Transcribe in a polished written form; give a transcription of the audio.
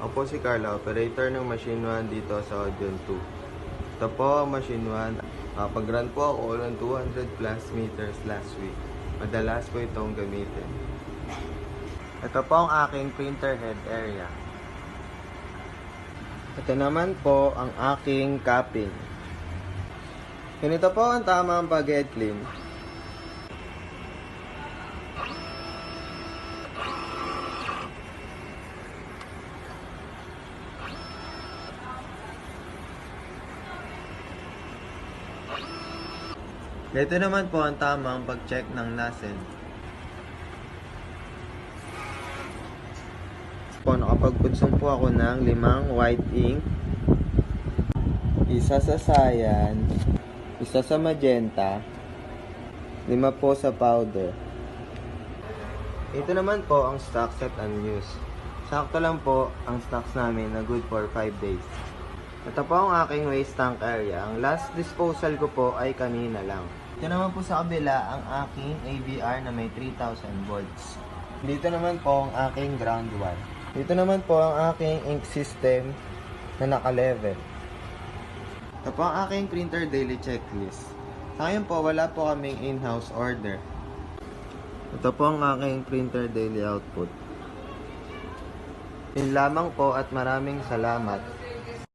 Ako po si Carla, operator ng Machine 1 dito sa Audion 2. Ito po ang Machine 1. Pag-run po ako ng 200 plus meters last week. Madalas po itong gamitin. Ito po ang aking printer head area. Ito naman po ang aking capping. Ganito po ang tamang pag-head clean. Ito naman po ang tamang pag-check ng nozzle. Nakapagpudsong po ako ng 5 white ink, isa sa cyan, isa sa magenta, 5 po sa powder. Ito naman po ang stock set unused. Sakto lang po ang stocks namin na good for 5 days. Ito po ang aking waste tank area. Ang last disposal ko po ay kanina lang. Ito naman po sa kabila ang aking AVR na may 3000 volts. Dito naman po ang aking ground wire. Dito naman po ang aking ink system na naka-level. Ito po ang aking printer daily checklist. Sa ngayon po, wala po kaming in-house order. Ito po ang aking printer daily output. Yun lamang po at maraming salamat.